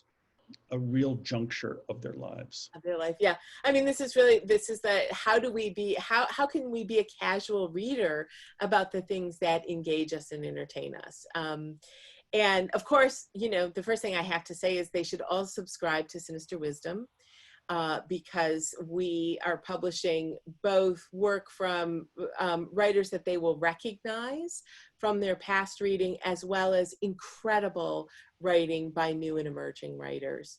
a real juncture of their lives? Of their life, yeah. I mean, this is the how do we be, how can we be a casual reader about the things that engage us and entertain us? And of course, you know, the first thing I have to say is they should all subscribe to Sinister Wisdom, because we are publishing both work from writers that they will recognize from their past reading, as well as incredible writing by new and emerging writers.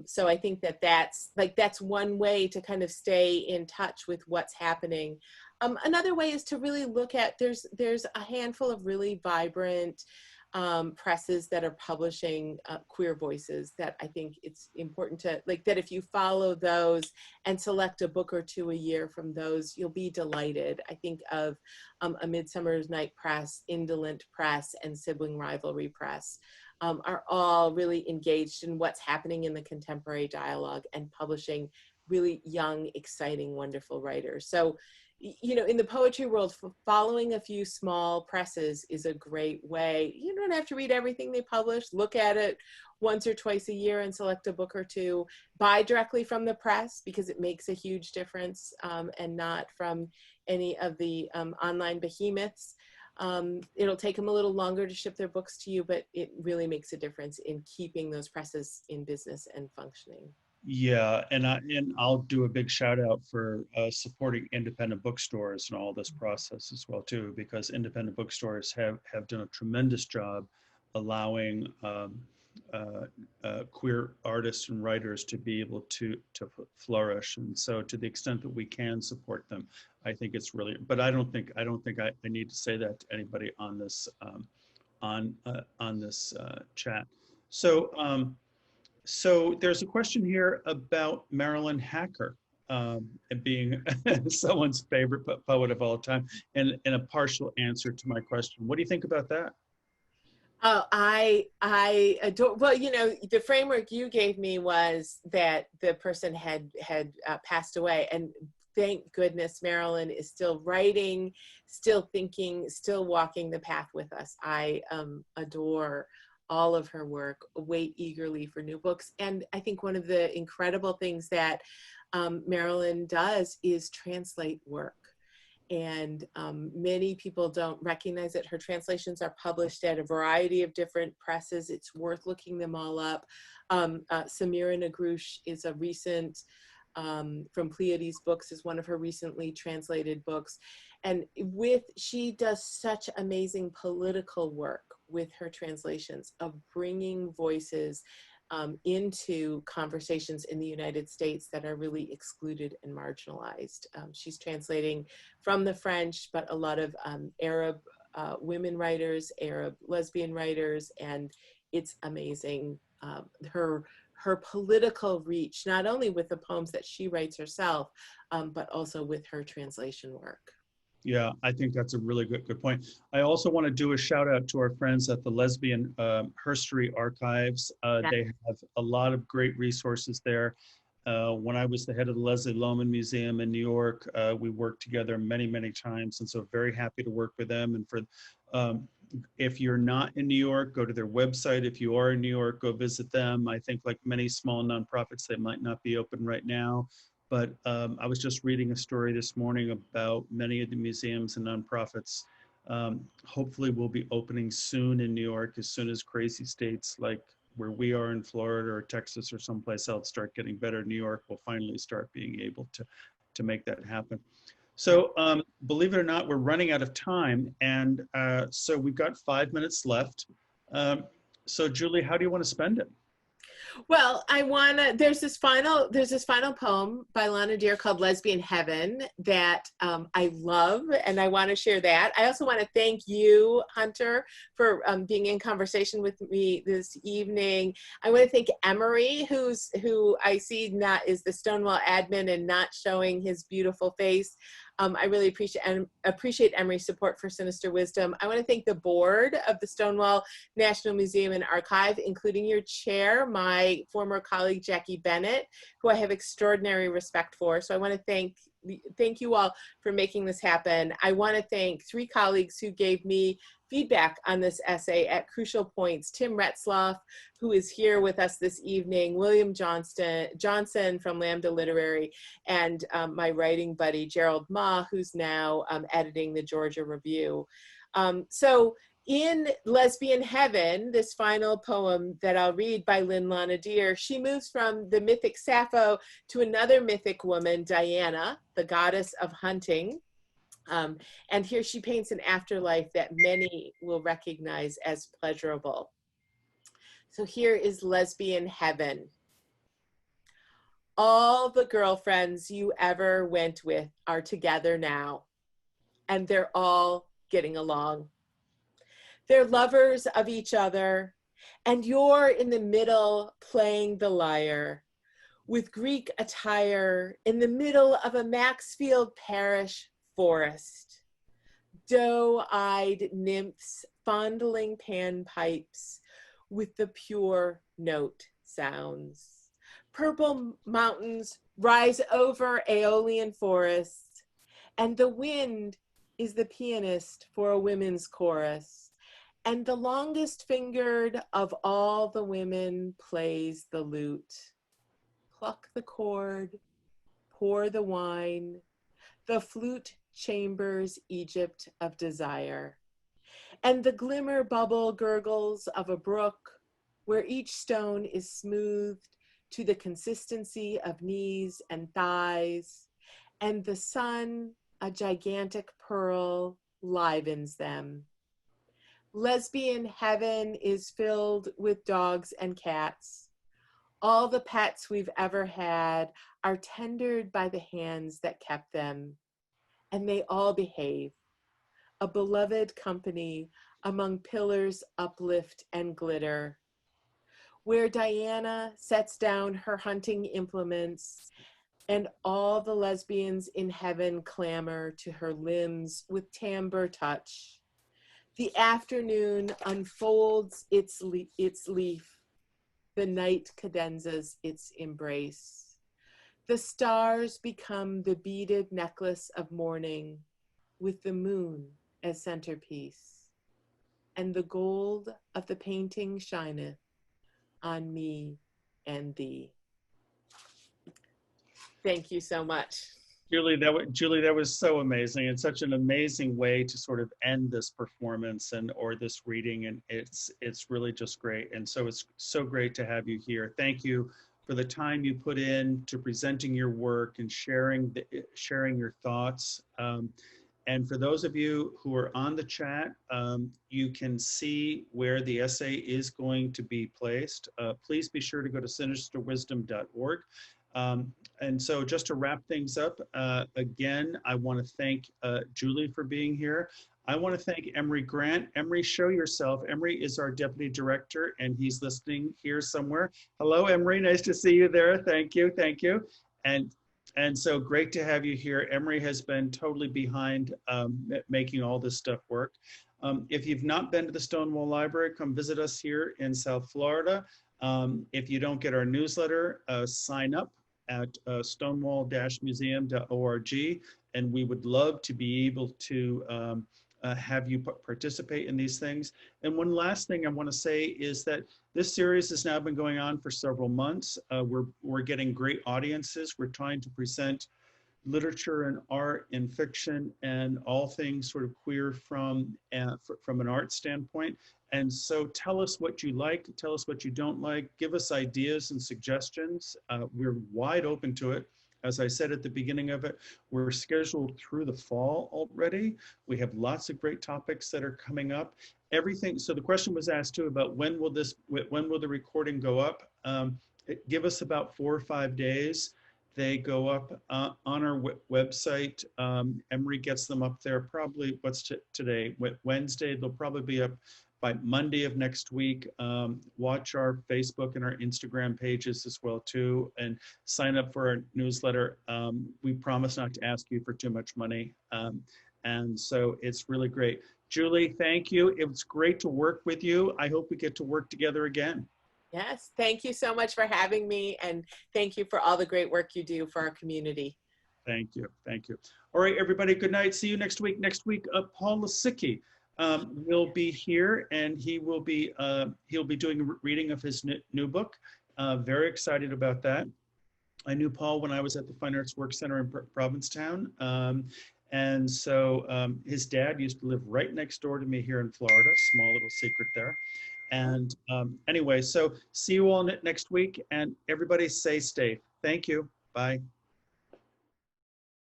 So I think that that's one way to kind of stay in touch with what's happening. Another way is to really look at, there's a handful of really vibrant presses that are publishing queer voices that I think it's important to, like, that if you follow those and select a book or two a year from those, you'll be delighted. I think of A Midsummer's Night Press, Indolent Press, and Sibling Rivalry Press. Are all really engaged in what's happening in the contemporary dialogue and publishing really young, exciting, wonderful writers. So, you know, in the poetry world, following a few small presses is a great way. You don't have to read everything they publish. Look at it once or twice a year and select a book or two. Buy directly from the press because it makes a huge difference, and not from any of the online behemoths. It'll take them a little longer to ship their books to you, but it really makes a difference in keeping those presses in business and functioning. Yeah, and I'll do a big shout out for supporting independent bookstores and all this process as well too, because independent bookstores have done a tremendous job allowing queer artists and writers to be able to flourish. And so, to the extent that we can support them, I think it's really. But I don't think I need to say that to anybody on this on this chat. So. So there's a question here about Marilyn Hacker being someone's favorite poet of all time, and a partial answer to my question. What do you think about that? Oh, I adore, well, you know, the framework you gave me was that the person had passed away, and thank goodness Marilyn is still writing, still thinking, still walking the path with us. I adore all of her work, wait eagerly for new books. And I think one of the incredible things that Marilyn does is translate work. And many people don't recognize it. Her translations are published at a variety of different presses. It's worth looking them all up. Samira Nagrush is a recent, from Pleiades Books, is one of her recently translated books. And she does such amazing political work with her translations of bringing voices into conversations in the United States that are really excluded and marginalized. She's translating from the French, but a lot of Arab women writers, Arab lesbian writers, and it's amazing. Her political reach, not only with the poems that she writes herself, but also with her translation work. Yeah, I think that's a really good point. I also want to do a shout out to our friends at the Lesbian Herstory Archives. They have a lot of great resources there. When I was the head of the Leslie Lohman Museum in New York, we worked together many times, and so very happy to work with them. And for If you're not in New York, go to their website. If you are in New York, go visit them. I think like many small nonprofits, they might not be open right now. But I was just reading a story this morning about many of the museums and nonprofits hopefully will be opening soon in New York, as soon as crazy states like where we are in Florida or Texas or someplace else start getting better. New York will finally start being able to make that happen. So believe it or not, we're running out of time. And so we've got 5 minutes left. So Julie, how do you want to spend it? Well, I wanna. There's this final poem by Lonidier called "Lesbian Heaven" that I love, and I want to share that. I also want to thank you, Hunter, for being in conversation with me this evening. I want to thank Emery, who I see not is the Stonewall admin and not showing his beautiful face. I really appreciate Emery's support for Sinister Wisdom. I want to thank the board of the Stonewall National Museum and Archive, including your chair, my former colleague, Jackie Bennett, who I have extraordinary respect for. So I want to thank you all for making this happen. I want to thank 3 colleagues who gave me feedback on this essay at crucial points. Tim Retzloff, who is here with us this evening, William Johnson from Lambda Literary, and my writing buddy, Gerald Ma, who's now editing the Georgia Review. So in Lesbian Heaven, this final poem that I'll read by Lynne Lanadier, she moves from the mythic Sappho to another mythic woman, Diana, the goddess of hunting. And here she paints an afterlife that many will recognize as pleasurable. So here is Lesbian Heaven. All the girlfriends you ever went with are together now, and they're all getting along. They're lovers of each other, and you're in the middle playing the lyre with Greek attire in the middle of a Maxfield Parish forest. Doe-eyed nymphs fondling panpipes with the pure note sounds. Purple mountains rise over Aeolian forests, and the wind is the pianist for a women's chorus. And the longest fingered of all the women plays the lute. Pluck the cord, pour the wine, the flute chambers Egypt of desire. And the glimmer bubble gurgles of a brook where each stone is smoothed to the consistency of knees and thighs, and the sun, a gigantic pearl, livens them. Lesbian Heaven is filled with dogs and cats. All the pets we've ever had are tendered by the hands that kept them, and they all behave. A beloved company among pillars uplift and glitter, where Diana sets down her hunting implements and all the lesbians in heaven clamor to her limbs with timbre touch. The afternoon unfolds its leaf. The night cadenzas its embrace. The stars become the beaded necklace of morning with the moon as centerpiece. And the gold of the painting shineth on me and thee. Thank you so much. Julie, that was so amazing, and such an amazing way to sort of end this performance or this reading, and it's really just great. And so it's so great to have you here. Thank you for the time you put in to presenting your work and sharing your thoughts. And for those of you who are on the chat, you can see where the essay is going to be placed. Please be sure to go to sinisterwisdom.org. And so just to wrap things up, again, I want to thank Julie for being here. I want to thank Emery Grant. Emery, show yourself. Emery is our deputy director, and he's listening here somewhere. Hello, Emery. Nice to see you there. Thank you. Thank you. And so great to have you here. Emery has been totally behind making all this stuff work. If you've not been to the Stonewall Library, come visit us here in South Florida. If you don't get our newsletter, sign up at stonewall-museum.org, and we would love to be able to have you participate in these things. And one last thing I want to say is that this series has now been going on for several months. We're getting great audiences. We're trying to present literature and art and fiction and all things sort of queer from an art standpoint. And so tell us what you like, tell us what you don't like, give us ideas and suggestions. We're wide open to it. As I said at the beginning of it, we're scheduled through the fall already. We have lots of great topics that are coming up. Everything, so the question was asked too about when will the recording go up? Give us about 4 or 5 days. They go up on our website. Emery gets them up there probably, what's today? Wednesday. They'll probably be up by Monday of next week. Watch our Facebook and our Instagram pages as well too, and sign up for our newsletter. We promise not to ask you for too much money. And so it's really great. Julie, thank you. It was great to work with you. I hope we get to work together again. Yes, thank you so much for having me, and thank you for all the great work you do for our community. Thank you, thank you. All right, everybody, good night. See you next week. Next week, Paul Lisicki will be here, and he'll be doing a reading of his new book. Very excited about that. I knew Paul when I was at the Fine Arts Work Center in Provincetown. And so his dad used to live right next door to me here in Florida, small little secret there. And anyway, so see you all next week, and everybody stay safe. Thank you. Bye.